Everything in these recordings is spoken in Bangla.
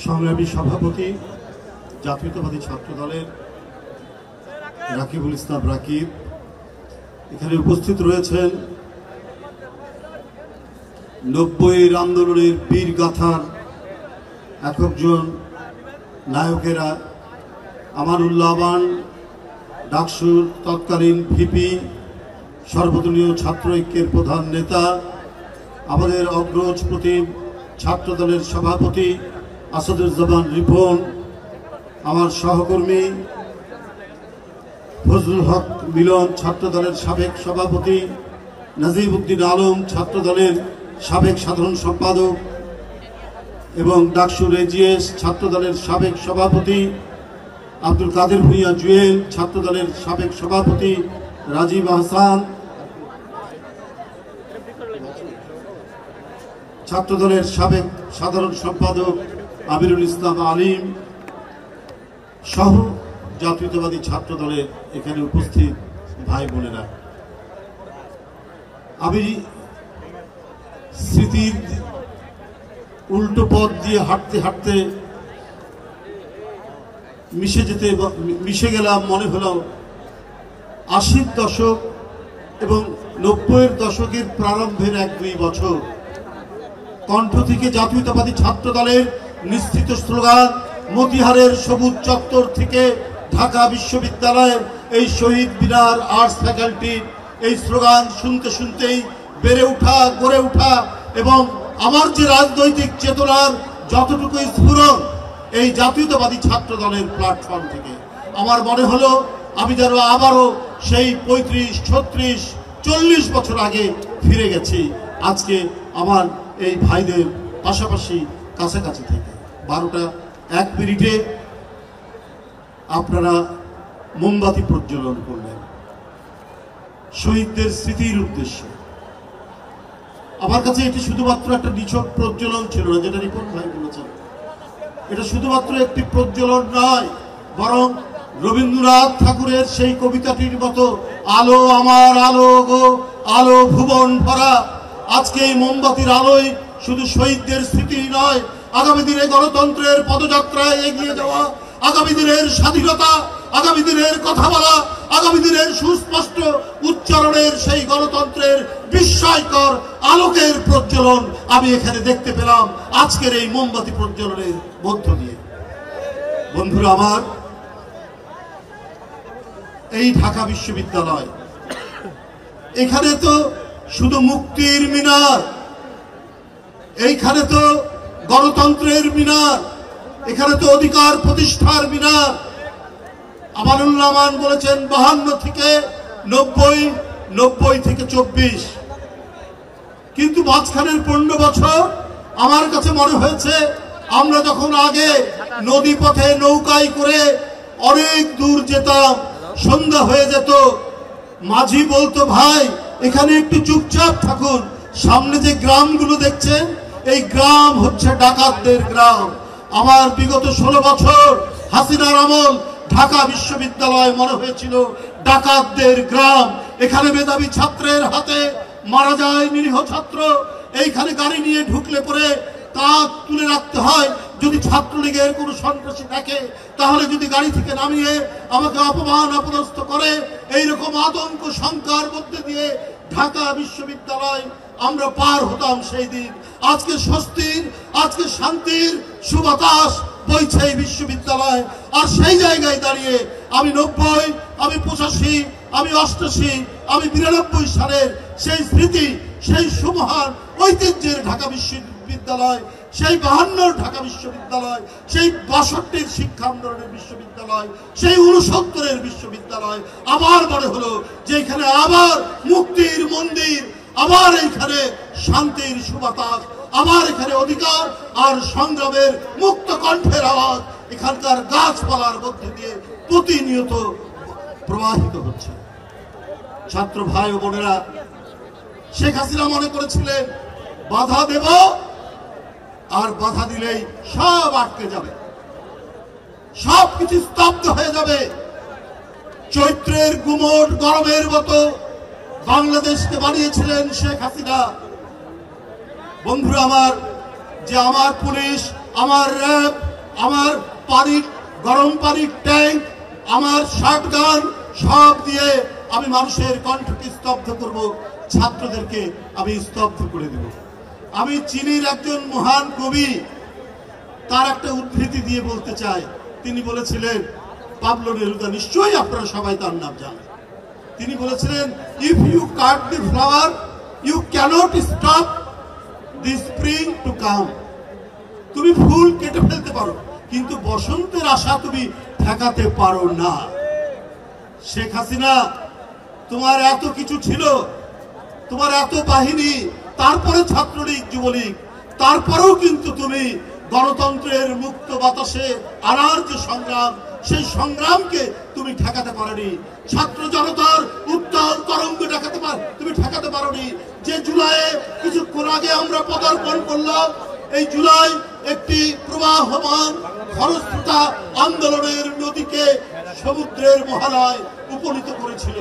সংগ্রামী সভাপতি জাতীয়তাবাদী ছাত্র দলের রাকিবুল ইসলাম রাকিব, এখানে উপস্থিত রয়েছেন 90-এর আন্দোলনের বীর গাথার একজন নায়কেরা, আমানুল্লাহ আমান, ডাকসুর তৎকালীন ভিপি, সর্বদলীয় ছাত্র ঐক্যের প্রধান নেতা, আমাদের অগ্রজ প্রতিম ছাত্র দলের সভাপতি আসাদুজ্জামান রিপন, আমার সহকর্মী ফজলুল হক মিলন ছাত্র দলের সাবেক সভাপতি, নাজিব উদ্দিন আলম ছাত্র দলের সাবেক সাধারণ সম্পাদক এবং ডাকসুর এজিএস ছাত্র দলের সাবেক সভাপতি, আব্দুল কাদের ভূঁইয়া জুয়েল ছাত্র দলের সাবেক সভাপতি, রাজীব আহসান ছাত্র দলের সাবেক সাধারণ সম্পাদক, আমিরুল ইসলাম আলিম সহ জাতীয়তাবাদী ছাত্র দলের এখানে উপস্থিত ভাই বোনেরা, আমি স্মৃতির উল্টো পথ দিয়ে হাঁটতে হাঁটতে মিশে গেলাম। মনে হলো 80-র দশক এবং 90-এর দশকের প্রারম্ভের 1-2 বছর কণ্ঠ থেকে জাতীয়তাবাদী ছাত্র দলের নিশ্চিত স্লোগান, মতিহারের সবুজ চত্বর থেকে ঢাকা বিশ্ববিদ্যালয়ের এই শহীদ মিনার আর্টস ফ্যাকাল্টির এই স্লোগান শুনতে শুনতেই বেড়ে ওঠা, গড়ে ওঠা এবং আমার যে রাজনৈতিক চেতনার যতটুকু স্ফুরণ এই জাতীয়তাবাদী ছাত্র দলের প্ল্যাটফর্ম থেকে, আমার মনে হলো আমি যেন আবারও সেই 35, 36, 40 বছর আগে ফিরে গেছি। আজকে আমার এই ভাইদের পাশাপাশি কাছাকাছি থেকে 12টা 1 মিনিটে আপনারা মোমবাতি প্রজ্বলন করলেন শহীদদের স্মৃতির উদ্দেশ্যে। আমার কাছে এটি শুধুমাত্র একটা নিছক প্রজ্বলন ছিল না, যেটা রিপন ভাই বলেছেন, এটা শুধুমাত্র একটি প্রজ্বলন নয়, বরং রবীন্দ্রনাথ ঠাকুরের সেই কবিতাটির মতো আলো আমার আলো গো আলো ভুবন ভরা। আজকে এই মোমবাতির আলোয় শুধু শহীদদের স্মৃতি নয়, আগামী দিনে গণতন্ত্রের পদযাত্রায় এগিয়ে যাওয়া, আগামী দিনের স্বাধীনতা, আগামী দিনের কথা বলা, আগামী দিনের সুস্পষ্ট উচ্চারণের সেই গণতন্ত্রের বিস্ময়কর আলোকের প্রজ্বলন আমি এখানে দেখতে পেলাম আজকের এই মোমবাতি প্রজ্বলনের মধ্য দিয়ে। বন্ধুরা আমার, এই ঢাকা বিশ্ববিদ্যালয়, এখানে তো শুধু মুক্তির মিনার, এইখানে তো গণতন্ত্রের মিনার, এখানে তো অধিকার প্রতিষ্ঠার মিনার। আমানুল্লাহ আমান বলেছেন 52 থেকে 90, 90 থেকে 24, কিন্তু মাঝখানের 15 বছর আমার কাছে মনে হয়েছে আমরা যখন আগে নদী পথে নৌকায় করে অনেক দূর যেতাম, সন্ধ্যা হয়ে যেত, মাঝি বলতো ভাই এখানে একটু চুপচাপ থাকুন, সামনে যে গ্রামগুলো দেখছেন এই গ্রাম হচ্ছে ডাকাতদের গ্রাম। আমার বিগত 16 বছর হাসিনার আমল ঢাকা বিশ্ববিদ্যালয় মনে হয়েছিল ডাকাতদের গ্রাম। এখানে মেধাবী ছাত্রের হাতে মারা যায় নিরীহ ছাত্র, এইখানে গাড়ি নিয়ে ঢুকলে পরে তা তুলে রাখতে হয়, যদি ছাত্রলীগের কোনো সন্ত্রাসী থাকে তাহলে যদি গাড়ি থেকে নামিয়ে আমাকে অপমান অপদস্থ করে, এইরকম আতঙ্ক শঙ্কার মধ্যে দিয়ে ঢাকা বিশ্ববিদ্যালয় আমরা পার হতাম সেই দিন। আজকে স্বস্তির, আজকে শান্তির সুবাতাস বইছে এই বিশ্ববিদ্যালয়। আর সেই জায়গায় দাঁড়িয়ে আমি 90, আমি 85, আমি 88, আমি 92 সালের সেই স্মৃতি, সেই সুমহান ঐতিহ্যের ঢাকা বিশ্ববিদ্যালয়, সেই 52 ঢাকা বিশ্ববিদ্যালয়, সেই 62 শিক্ষা আন্দোলনের বিশ্ববিদ্যালয়, সেই 69 বিশ্ববিদ্যালয় আবার মনে হলো যে এখানে আবার মুক্তির মন্দির, আবার এইখানে শান্তির সুবাতাস, আবার এখানে অধিকার আর সংগ্রামের মুক্ত কণ্ঠের আওয়াজ এখানকার গাছপালার মধ্যে দিয়ে প্রতিনিয়ত প্রবাহিত হচ্ছে। ছাত্র ভাই ও বোনেরা, শেখ হাসিনা মনে করেছিলেন বাধা দেব আর বাধা দিলেই সব আটকে যাবে, সব কিছু স্তব্ধ হয়ে যাবে। চৈত্রের গুমট গরমের মতো বাংলাদেশকে বানিয়েছিলেন শেখ হাসিনা। বন্ধুরা আমার, যে আমার পুলিশ, আমার র্যাব, আমার পানির গরম পানির ট্যাঙ্ক, আমার শটগান সব দিয়ে আমি মানুষের কণ্ঠকে স্তব্ধ করব, ছাত্রদেরকে আমি স্তব্ধ করে দেব। আমি চীনের একজন মহান কবি, তার একটা উদ্ধৃতি দিয়ে বলতে চাই। তিনি বলেছিলেন, পাবলো নেরুদা, নিশ্চয়ই আপনারা সবাই তার নাম জানেন। তিনি বলেছিলেন, if you cut the flower you cannot stop the spring to come. তুমি ফুল কেটে ফেলতে পারো, কিন্তু বসন্তের আশা তুমি ঠেকাতে পারো না। শেখ হাসিনা, তোমার এত কিছু ছিল, তোমার এত বাহিনী, তারপরে ছাত্রলীগ যুবলীগ, তারপরেও কিন্তু তুমি গণতন্ত্রের মুক্ত বাতাসে আনার যে সংগ্রাম, সেই সংগ্রামকে তুমি ঠেকাতে পারোনি। ছাত্র জনতার উত্তাল তরঙ্গ তুমি ঠেকাতে পারোনি। যে জুলাইয়ে কিছুক্ষণ আগে আমরা পদার্পণ করলাম, এই জুলাই একটি প্রবাহমান খরস্রোতা আন্দোলনের নদীকে সমুদ্রের মহালয় উপনীত করেছিল।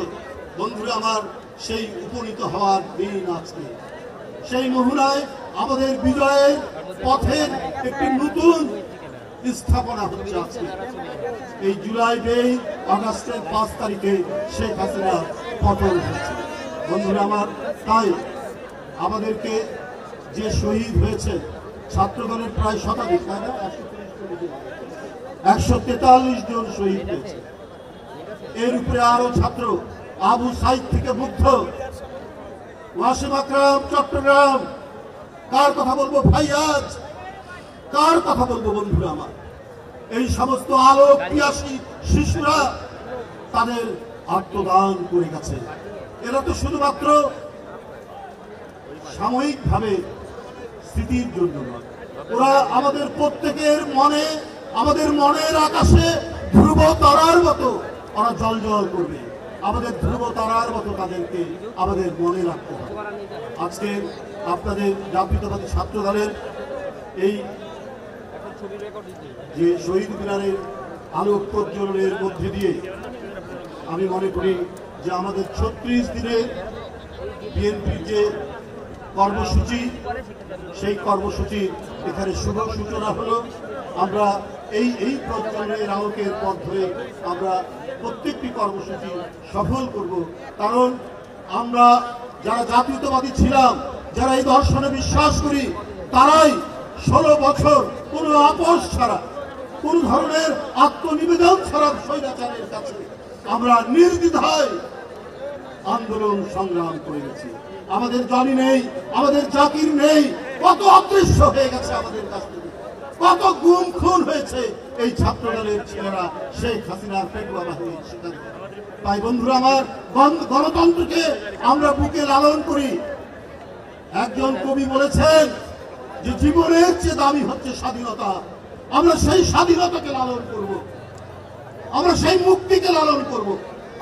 বন্ধুরা আমার, সেই উপনীত হওয়ার দিন আজকে। সেই মোহনায় আমাদের বিজয়ের পথের একটি নতুন স্থাপনা হচ্ছে আজকে। এই জুলাই বেই আগস্টের 5 তারিখে শেখ হাসিনা পতন হচ্ছে। বন্ধুরা আমার, তাই আমাদেরকে যে শহীদ হয়েছে ছাত্রদলের প্রায় শতাধিক, 143 জন শহীদ হয়েছে। এর উপরে আরো ছাত্র, আবু সাইদ থেকে মুগ্ধ, ওয়াসিম আকরাম চট্টগ্রাম, কার কথা বলবো ফাইয়াজ, কার কথা বলবো বন্ধুরা আমার, এই সমস্ত আলোক পিয়াসী শিশুরা তাদের আত্মদান করে গেছে। এরা তো শুধুমাত্র সাময়িকভাবে স্মৃতির জন্য নয়, ওরা আমাদের প্রত্যেকের মনে, আমাদের মনের আকাশে ধ্রুব তারার মতো ওরা জল করবে। আমাদের ধ্রুব তারার মতো তাদেরকে আমাদের মনে রাখতে হবে। আজকে আপনাদের জাতীয়তাবাদী ছাত্র দলের এই যে শহীদ মিনারের আলোক প্রজ্বলনের মধ্যে দিয়ে আমি মনে করি যে আমাদের 36 দিনের বিএনপির যে কর্মসূচি, সেই কর্মসূচির এখানে শুভ সূচনা হলো। আমরা এই প্রজ্বলনের আলোকের পথ ধরে আমরা প্রত্যেকটি কর্মসূচি সফল করব। কারণ আমরা যারা জাতীয়তাবাদী ছিলাম, যারা এই দর্শনে বিশ্বাস করি, তারাই 16 বছর কোনো আপোষ ছাড়া, কোন ধরনের আত্মনিবেদন ছাড়া স্বৈরাচারের কাছে আমরা নির্দ্বিধায় আন্দোলন সংগ্রাম করে গেছি। আমাদের জনি নেই, আমাদের জাকির নেই, কত অদৃশ্য হয়ে গেছে আমাদের কাছ থেকে, কত গুম খুন হয়েছে এই ছাত্র দলের ছেলেরা শেখ হাসিনার পেটুয়া বাহিনীর শিকার। তাই বন্ধুরা আমার, গণতন্ত্রকে আমরা বুকে লালন করি। একজন কবি বলেছেন যে জীবনের চেয়ে দামি হচ্ছে স্বাধীনতা। আমরা সেই স্বাধীনতাকে লালন করব, আমরা সেই মুক্তিকে লালন করব,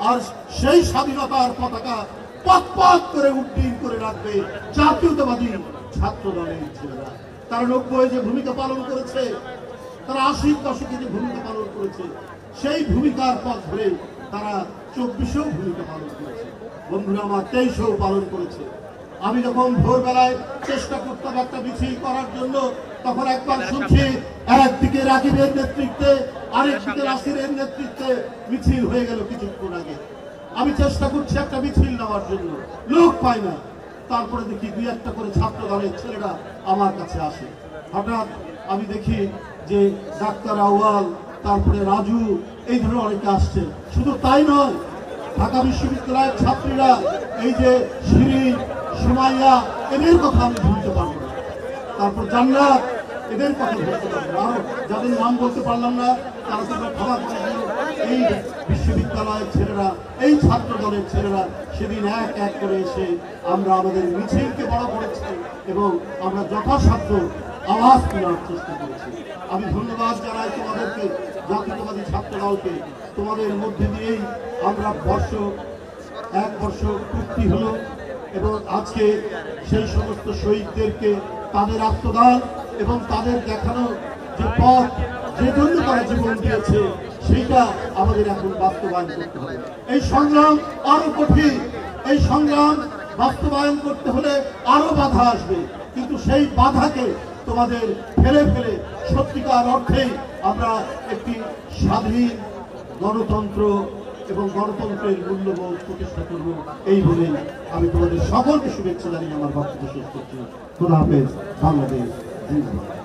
আর সেই স্বাধীনতার পতাকা পথ পথ করে উড্ডীন করে রাখবে জাতীয়তাবাদী ছাত্র দলের ছেলেরা। তারা 90 যে ভূমিকা পালন করেছে, তারা 80 দশকে যে ভূমিকা পালন করেছে, সেই ভূমিকার পথ ধরে তারা 24 ভূমিকা পালন করেছে। বন্ধুরা আমার, 23 পালন করেছে। আমি যখন ভোরবেলায় চেষ্টা করতাম একটা মিছিল করার জন্য, তখন একবার শুনছি একদিকে রাকিবের নেতৃত্বে, আরেকদিকে রাসিরের নেতৃত্বে মিছিল হয়ে গেল কিছুক্ষণ আগে। আমি চেষ্টা করছি একটা মিছিল নেওয়ার জন্য, লোক পাই না। তারপরে দেখি 2-1টা করে ছাত্র দলের ছেলেরা আমার কাছে আসে। হঠাৎ আমি দেখি যে ডাক্তার আউয়াল, তারপরে রাজু, এই ধরনের অনেকে আসছে। শুধু তাই নয়, ঢাকা বিশ্ববিদ্যালয়ের ছাত্রীরা, এই যে শিরিন, সুমাইয়া, এদের কথা আমি ভুলতে পারবো না। তারপর জান্নাত, এদের কথা ভুলতে পারবো না। আরো যাদের নাম বলতে পারলাম না, তারা তোমরা ক্ষমা করে দিও। এই বিশ্ববিদ্যালয়ের ছেলেরা, এই ছাত্র দলের ছেলেরা সেদিন এক এক করে এসে আমরা আমাদের মিছিলকে বড় করেছি এবং আমরা যথাসাধ্য আওয়াজ তোলার চেষ্টা করেছি। আমি ধন্যবাদ জানাই তোমাদেরকে, জাতীয়তাবাদী ছাত্র দলকে। তোমাদের মধ্যে দিয়েই আমরা 1 বর্ষ পূর্তি হলো এবং আজকে সেই সমস্ত শহীদদেরকে তাদের আত্মদান এবং তাদের দেখানো যে পথ, যে জন্য তারা জীবন দিয়েছে, সেইটা আমাদের এখন বাস্তবায়ন করতে হবে। এই সংগ্রাম আরো কঠিন, এই সংগ্রাম বাস্তবায়ন করতে হলে আরো বাধা আসবে, কিন্তু সেই বাধাকে তোমাদের ফেলে ফেলে সত্যিকার অর্থেই আমরা একটি স্বাধীন গণতন্ত্র এবং গণতন্ত্রের মূল্যবোধ প্রতিষ্ঠা করব। এই বলে আমি তোমাদের সকলকে শুভেচ্ছা জানিয়ে আমার বক্তব্য শেষ করছি। খোদা হাফেজ। বাংলাদেশ জিন্দাবাদ।